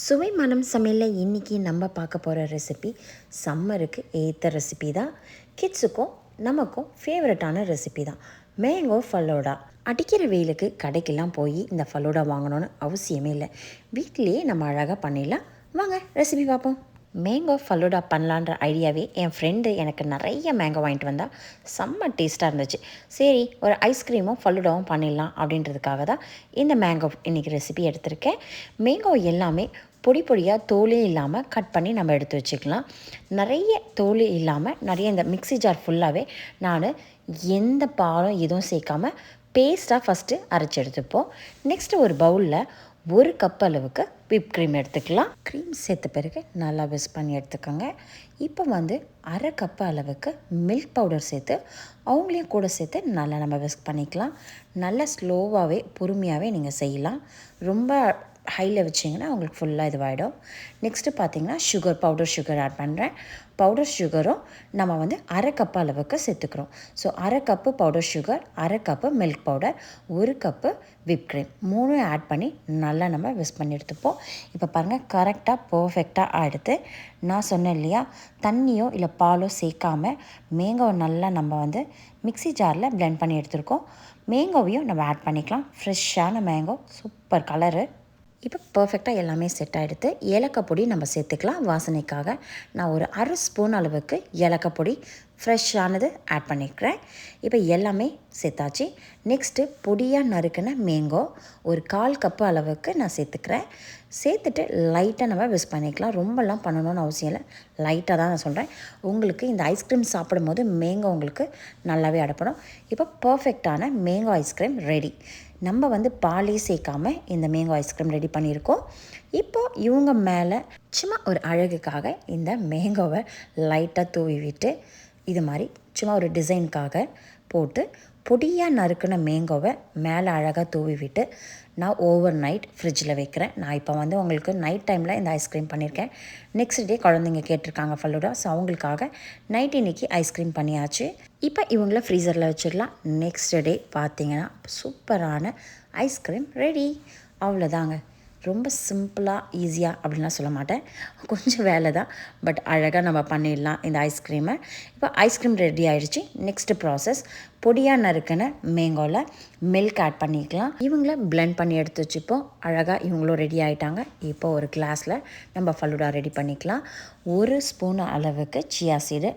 சுவை மனம் சமையலில் இன்றைக்கி நம்ம பார்க்க போகிற ரெசிபி சம்மருக்கு ஏற்ற ரெசிபி தான். கிட்ஸுக்கும் நமக்கும் ஃபேவரட்டான ரெசிபி தான். மேங்கோ ஃபலூடா. அடிக்கிற வெயிலுக்கு கடைக்கெல்லாம் போய் இந்த ஃபலூடா வாங்கணும்னு அவசியமே இல்லை. வீட்டிலேயே நம்ம அழகாக பண்ணிடலாம். வாங்க ரெசிபி பார்ப்போம். மேங்கோ ஃபலூடா பண்ணலான்ற ஐடியாவே என் ஃப்ரெண்டு எனக்கு நிறைய மேங்கோ வாங்கிட்டு வந்தால் செம்ம டேஸ்ட்டாக இருந்துச்சு. சரி, ஒரு ஐஸ்கிரீமும் ஃபலூடாவும் பண்ணிடலாம் அப்படின்றதுக்காக தான் இந்த மேங்கோ இன்றைக்கி ரெசிபி எடுத்திருக்கேன். மேங்கோ எல்லாமே பொடி பொடியாக தோலே இல்லாமல் கட் பண்ணி நம்ம எடுத்து வச்சுக்கலாம். நிறைய தோல் இல்லாமல் நிறைய இந்த மிக்ஸி ஜார் ஃபுல்லாகவே நான் எந்த பாலும் எதுவும் சேர்க்காமல் பேஸ்ட்டாக ஃபஸ்ட்டு அரைச்சி எடுத்துப்போம். நெக்ஸ்ட்டு ஒரு பவுலில் 1 கப் அளவுக்கு விப் க்ரீம் எடுத்துக்கலாம். க்ரீம் சேர்த்த பிறகு நல்லா விஸ்க் பண்ணி எடுத்துக்கோங்க. இப்போ அரை கப்பு அளவுக்கு மில்க் பவுடர் சேர்த்து அவங்களையும் கூட சேர்த்து நல்லா நம்ம விஸ்க் பண்ணிக்கலாம். நல்லா ஸ்லோவாகவே பொறுமையாகவே நீங்கள் செய்யலாம். ரொம்ப ஹையில் வச்சிங்கன்னா உங்களுக்கு ஃபுல்லாக இதுவாகிடும். நெக்ஸ்ட்டு பார்த்திங்கன்னா பவுடர் சுகர் ஆட் பண்ணுறேன். பவுடர் சுகரும் நம்ம அரை கப்பு அளவுக்கு சேர்த்துக்கிறோம். ஸோ அரை கப்பு பவுடர் சுகர், அரை cup milk powder, 1 cup whip cream 3 add பண்ணி நல்லா நம்ம விஸ்க் பண்ணி எடுத்துப்போம். இப்போ பாருங்கள், கரெக்டாக பர்ஃபெக்டாக ஆகிடுது. நான் சொன்னேன் இல்லையா, தண்ணியோ இல்லை பாலோ சேர்க்காமல் மேங்கோவை நல்லா நம்ம மிக்ஸி ஜாரில் பிளெண்ட் பண்ணி எடுத்துருக்கோம். மேங்கோவையும் நம்ம ஆட் பண்ணிக்கலாம். ஃப்ரெஷ்ஷான மேங்கோ, சூப்பர் கலரு. இப்போ பர்ஃபெக்டாக எல்லாமே செட் ஆகிடுது. ஏலக்காய் பொடி நம்ம சேர்த்துக்கலாம் வாசனைக்காக. நான் ஒரு அரை ஸ்பூன் அளவுக்கு ஏலக்காய் பொடி ஃப்ரெஷ்ஷானது ஆட் பண்ணிக்கிறேன். இப்போ எல்லாமே சேர்த்தாச்சு. நெக்ஸ்ட்டு பொடியாக நறுக்கின மேங்கோ ஒரு 1/4 கப்பு அளவுக்கு நான் சேர்த்துக்கிறேன். சேர்த்துட்டு லைட்டாக நம்ம விஸ்க் பண்ணிக்கலாம். ரொம்பலாம் பண்ணணும்னு அவசியம் இல்லை, லைட்டாக தான் நான் சொல்கிறேன். உங்களுக்கு இந்த ஐஸ்கிரீம் சாப்பிடும் போது மேங்கோ உங்களுக்கு நல்லாவே அடப்படும். இப்போ பர்ஃபெக்டான மேங்கோ ஐஸ்கிரீம் ரெடி. நம்ம பாலே சேர்க்காமல் இந்த மேங்கோ ஐஸ்கிரீம் ரெடி பண்ணியிருக்கோம். இப்போது இவங்க மேலே சும்மா ஒரு அழகுக்காக இந்த மேங்கோவை லைட்டாக தூவி விட்டு இது மாதிரி சும்மா ஒரு டிசைனுக்காக போட்டு பொடியாக நறுக்கின மேங்கோவை மேலே அழகாக தூவி விட்டு நான் ஓவர் நைட் ஃப்ரிட்ஜில் வைக்கிறேன். நான் இப்போ உங்களுக்கு நைட் டைமில் இந்த ஐஸ்கிரீம் பண்ணியிருக்கேன். நெக்ஸ்ட் டே குழந்தைங்க கேட்டிருக்காங்க ஃபலூடா, ஸோ அவங்களுக்காக நைட் இன்றைக்கி ஐஸ்கிரீம் பண்ணியாச்சு. இப்போ இவங்கள ஃப்ரீசரில் வச்சிடலாம். நெக்ஸ்ட் டே பார்த்திங்கன்னா சூப்பரான ஐஸ்கிரீம் ரெடி. அவ்வளோதாங்க. ரொம்ப சிம்பிளாக ஈஸியாக அப்படின்லாம் சொல்ல மாட்டேன், கொஞ்சம் வேலை தான். பட் அழகாக நம்ம பண்ணிடலாம் இந்த ஐஸ்கிரீமை. இப்போ ஐஸ்கிரீம் ரெடி ஆகிடுச்சு. நெக்ஸ்ட்டு ப்ராசஸ், பொடியாக நறுக்கின மேங்கோவில் மில்க் ஆட் பண்ணிக்கலாம். இவங்கள பிளெண்ட் பண்ணி எடுத்து வச்சுப்போம். அழகாக இவங்களும் ரெடி ஆகிட்டாங்க. இப்போ ஒரு கிளாஸில் நம்ம ஃபலூடா ரெடி பண்ணிக்கலாம். 1 ஸ்பூன் அளவுக்கு சியா சீடு.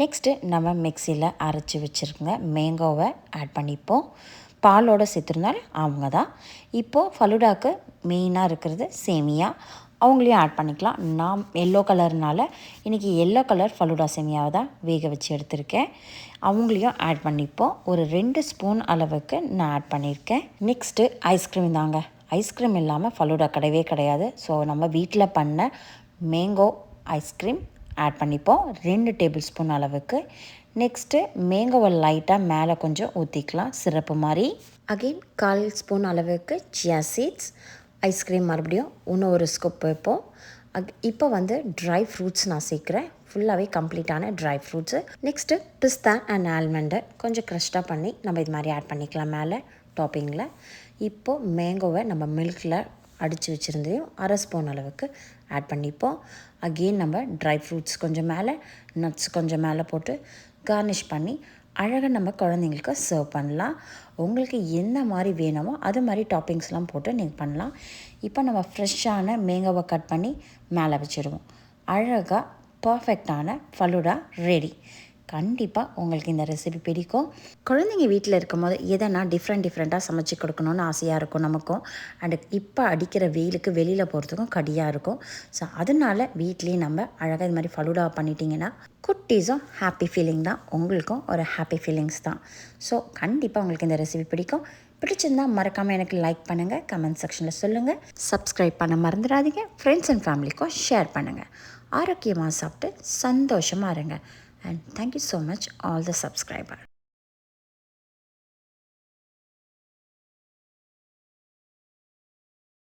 நெக்ஸ்ட்டு நம்ம மிக்சியில் அரைச்சி வச்சுருங்க மேங்கோவை ஆட் பண்ணிப்போம். பாலோடு சேர்த்துருந்தாலும் அவங்க தான். இப்போது ஃபலூடாவுக்கு மெயினாக இருக்கிறது சேமியா, அவங்களையும் ஆட் பண்ணிக்கலாம். நான் எல்லோ கலர்னால் இன்றைக்கி எல்லோ கலர் ஃபலூடா சேமியாவை தான் வேக வச்சு எடுத்திருக்கேன். அவங்களையும் ஆட் பண்ணிப்போம். ஒரு 2 ஸ்பூன் அளவுக்கு நான் ஆட் பண்ணியிருக்கேன். நெக்ஸ்ட்டு ஐஸ்கிரீம் தாங்க. ஐஸ்கிரீம் இல்லாமல் ஃபலூடா கிடையவே கிடையாது. ஸோ நம்ம வீட்டில் பண்ண மேங்கோ ஐஸ்கிரீம் ஆட் பண்ணிப்போம் 2 டேபிள் ஸ்பூன் அளவுக்கு. நெக்ஸ்ட்டு மேங்கோவை லைட்டாக மேலே கொஞ்சம் ஊற்றிக்கலாம், சிரப்பு மாதிரி. அகெயின் 1/4 ஸ்பூன் அளவுக்கு சியா சீட்ஸ். ஐஸ்கிரீம் மறுபடியும் இன்னும் ஒரு ஸ்கூப் வைப்போம். இப்போ ட்ரை ஃப்ரூட்ஸ் நான் சேர்க்குறேன். ஃபுல்லாகவே கம்ப்ளீட்டான ட்ரை ஃப்ரூட்ஸு. நெக்ஸ்ட்டு பிஸ்தா அண்ட் ஆல்மண்டு கொஞ்சம் க்ரஷ்டாக பண்ணி நம்ம இது மாதிரி ஆட் பண்ணிக்கலாம் மேலே டாப்பிங்கில். இப்போது மேங்கோவை நம்ம மில்கில் அடித்து வச்சுருந்தையும் அரை ஸ்பூன் அளவுக்கு ஆட் பண்ணிப்போம். அகெயின் நம்ம ட்ரை ஃப்ரூட்ஸ் கொஞ்சம் மேலே, நட்ஸ் கொஞ்சம் மேலே போட்டு கார்னிஷ் பண்ணி அழகாக நம்ம குழந்தைங்களுக்கு சர்வ் பண்ணலாம். உங்களுக்கு என்ன மாதிரி வேணுமோ அது மாதிரி டாப்பிங்ஸ்லாம் போட்டு நீங்கள் பண்ணலாம். இப்போ நம்ம ஃப்ரெஷ்ஷான மேங்கோவை கட் பண்ணி மேலே வச்சுருவோம். அழகாக பர்ஃபெக்டான ஃபலூடா ரெடி. கண்டிப்பாக உங்களுக்கு இந்த ரெசிபி பிடிக்கும். குழந்தைங்க வீட்டில் இருக்கும் போது எதனா டிஃப்ரெண்ட்டாக சமைச்சு கொடுக்கணுன்னு ஆசையாக இருக்கும் நமக்கும். அண்டு இப்போ அடிக்கிற வெயிலுக்கு வெளியில் போகிறதுக்கும் கடியாக இருக்கும். ஸோ அதனால் வீட்லேயே நம்ம அழகாக இது மாதிரி ஃபலூடா பண்ணிட்டீங்கன்னா குட்டீஸும் ஹாப்பி ஃபீலிங் தான், உங்களுக்கும் ஒரு ஹாப்பி ஃபீலிங்ஸ் தான். ஸோ கண்டிப்பாக உங்களுக்கு இந்த ரெசிபி பிடிக்கும். பிடிச்சிருந்தால் மறக்காமல் எனக்கு லைக் பண்ணுங்கள், கமெண்ட் செக்ஷனில் சொல்லுங்கள். சப்ஸ்கிரைப் பண்ண மறந்துடாதீங்க. ஃப்ரெண்ட்ஸ் அண்ட் ஃபேமிலிக்கும் ஷேர் பண்ணுங்கள். ஆரோக்கியமாக சாப்பிட்டு சந்தோஷமாக இருங்க. And thank you so much all the subscribers.